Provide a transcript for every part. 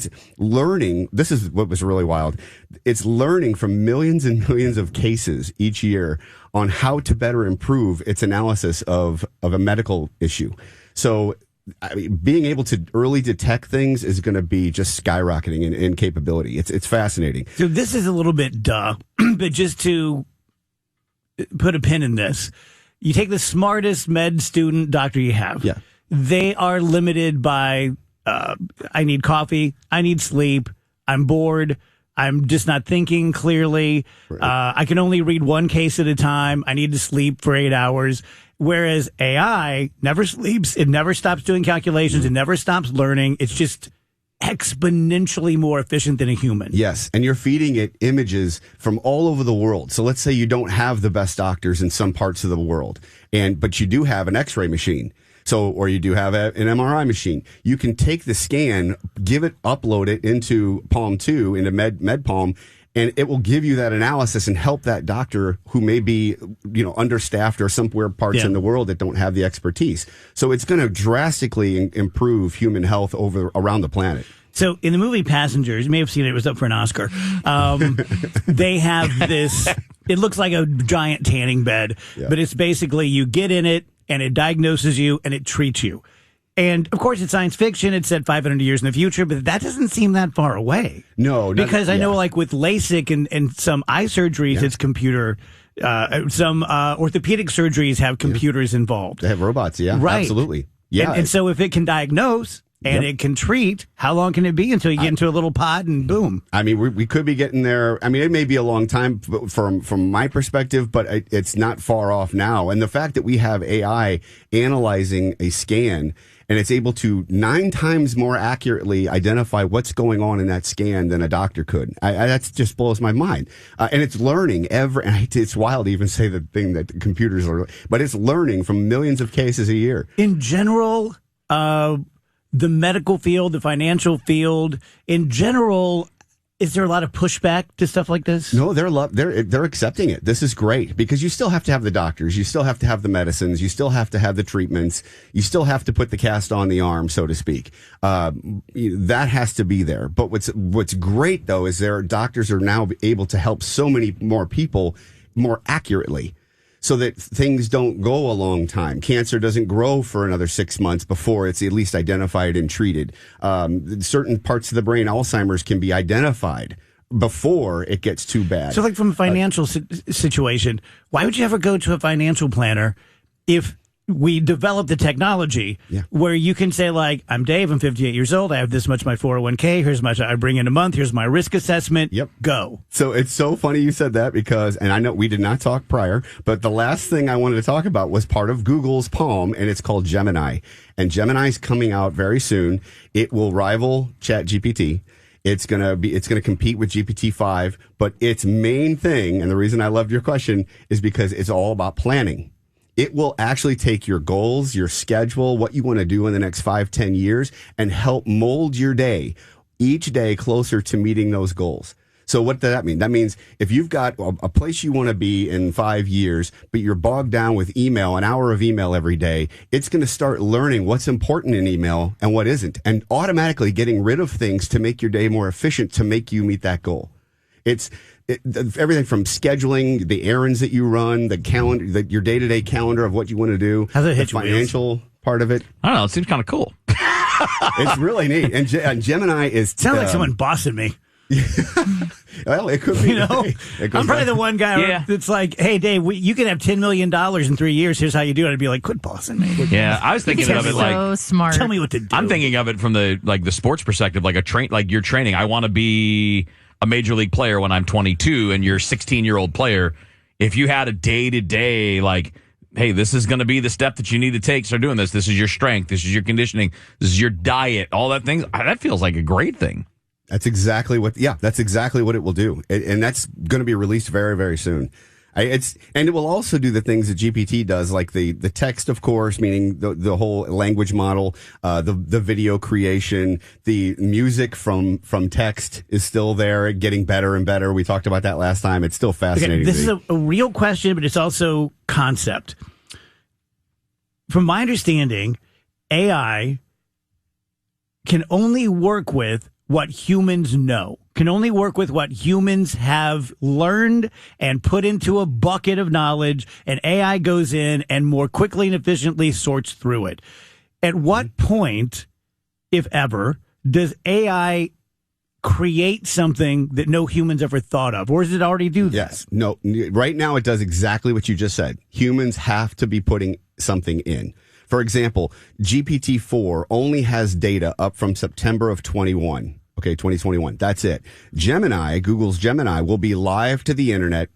it's learning. This is what was really wild. It's learning from millions and millions of cases each year on how to better improve its analysis of a medical issue. So, I mean, being able to early detect things is going to be just skyrocketing in capability. It's fascinating. So this is a little bit but just to put a pin in this, you take the smartest med student doctor you have. Yeah. They are limited by, I need coffee, I need sleep, I'm bored, I'm just not thinking clearly, Right. I can only read one case at a time, I need to sleep for 8 hours. Whereas AI never sleeps, it never stops doing calculations, it never stops learning, it's just exponentially more efficient than a human. Yes, and you're feeding it images from all over the world. So let's say you don't have the best doctors in some parts of the world, but you do have an X-ray machine. So, or you do have an MRI machine. You can take the scan, upload it into Palm 2, into MedPalm, and it will give you that analysis and help that doctor who may be, understaffed or somewhere parts in the world that don't have the expertise. So it's going to drastically improve human health around the planet. So in the movie Passengers, you may have seen it was up for an Oscar. They have this, it looks like a giant tanning bed, but it's basically you get in it and it diagnoses you and it treats you. And, of course, it's science fiction. It's set 500 years in the future, but that doesn't seem that far away. No. Because I know, like, with LASIK and some eye surgeries, it's computer. Some orthopedic surgeries have computers involved. They have robots, right. Absolutely. Yeah. And so if it can diagnose and it can treat, how long can it be until you get into a little pod and boom? I mean, we could be getting there. I mean, it may be a long time from my perspective, but it's not far off now. And the fact that we have AI analyzing a scan and it's able to 9 times more accurately identify what's going on in that scan than a doctor could. That just blows my mind. And it's learning it's wild to even say the thing that computers are, but it's learning from millions of cases a year. In general, the medical field, the financial field, in general, is there a lot of pushback to stuff like this? No, they're accepting it. This is great because you still have to have the doctors, you still have to have the medicines, you still have to have the treatments, you still have to put the cast on the arm, so to speak. That has to be there. But what's great though is doctors are now able to help so many more people more accurately, so that things don't go a long time. Cancer doesn't grow for another 6 months before it's at least identified and treated. Certain parts of the brain, Alzheimer's, can be identified before it gets too bad. So, like from a financial situation, why would you ever go to a financial planner if we develop the technology where you can say, like, I'm Dave, I'm 58 years old, I have this much my 401k, here's how much I bring in a month, here's my risk assessment, go. So it's so funny you said that because, and I know we did not talk prior, but the last thing I wanted to talk about was part of Google's Palm, and it's called Gemini. And Gemini's coming out very soon. It will rival ChatGPT. It's going to compete with GPT-5, but its main thing, and the reason I loved your question, is because it's all about planning. It will actually take your goals, your schedule, what you want to do in the next 5-10 years, and help mold your day, each day closer to meeting those goals. So what does that mean? That means if you've got a place you want to be in 5 years, but you're bogged down with email, an hour of email every day, it's going to start learning what's important in email and what isn't, and automatically getting rid of things to make your day more efficient to make you meet that goal. It's everything from scheduling, the errands that you run, the calendar, your day-to-day calendar of what you want to do, the financial part of it. I don't know. It seems kind of cool. It's really neat. And Gemini is... Sounds like someone bossing me. Well, it could be. I'm probably the one guy that's like, hey, Dave, you can have $10 million in 3 years. Here's how you do it. I'd be like, quit bossing me. Yeah, I was thinking of it like... So smart. Tell me what to do. I'm thinking of it from the sports perspective, like you're training. I want to be a major league player when I'm 22 and you're a 16-year-old player. If you had a day-to-day, like, hey, this is going to be the step that you need to take. Start doing this. This is your strength. This is your conditioning. This is your diet. All that things. That feels like a great thing. That's exactly what it will do. And that's going to be released very, very soon. And it will also do the things that GPT does, like the text, of course, meaning the whole language model, the video creation, the music from text is still there, getting better and better. We talked about that last time. It's still fascinating. Okay, this is a real question, but it's also concept. From my understanding, AI can only work with what humans know, can only work with what humans have learned and put into a bucket of knowledge, and AI goes in and more quickly and efficiently sorts through it. At what point, if ever, does AI create something that no humans ever thought of, or does it already do that? Yes. No, right now it does exactly what you just said. Humans have to be putting something in. For example, GPT-4 only has data up from September of 2021. That's it. Gemini, Google's Gemini, will be live to the internet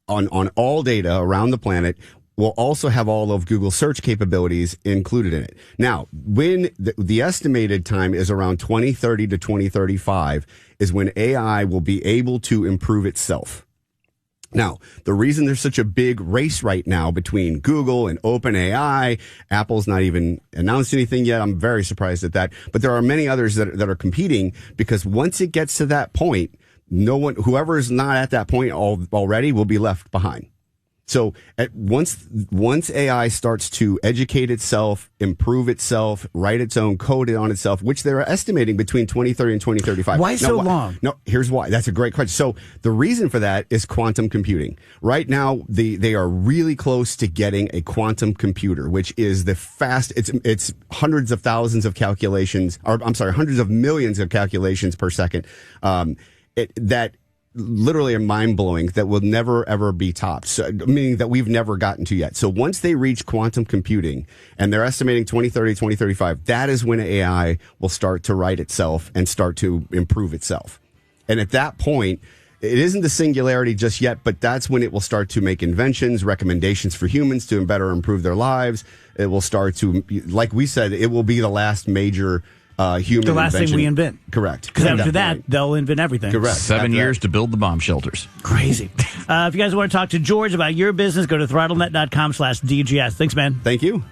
on all data around the planet. Will also have all of Google search capabilities included in it. Now, when the estimated time is around 2030 to 2035 is when AI will be able to improve itself. Now, the reason there's such a big race right now between Google and OpenAI, Apple's not even announced anything yet. I'm very surprised at that. But there are many others that are competing, because once it gets to that point, whoever is not at that point already will be left behind. So once AI starts to educate itself, improve itself, write its own code on itself, which they're estimating between 2030 and 2035. Why so long? No, here's why. That's a great question. So the reason for that is quantum computing. Right now, they are really close to getting a quantum computer, which is it's hundreds of thousands of calculations, hundreds of millions of calculations per second. That literally are mind-blowing, that will never ever be topped, so, meaning that we've never gotten to yet. So once they reach quantum computing, and they're estimating 2030, 2035, that is when AI will start to write itself and start to improve itself. And at that point, it isn't the singularity just yet, but that's when it will start to make inventions, recommendations for humans to better improve their lives. It will start to, like we said, it will be the last major human the last invention. thing we invent. Correct. Because after that, they'll invent everything. Correct. 7 years to build the bomb shelters. Crazy. If you guys want to talk to George about your business, go to throttlenet.com/DGS. Thanks, man. Thank you.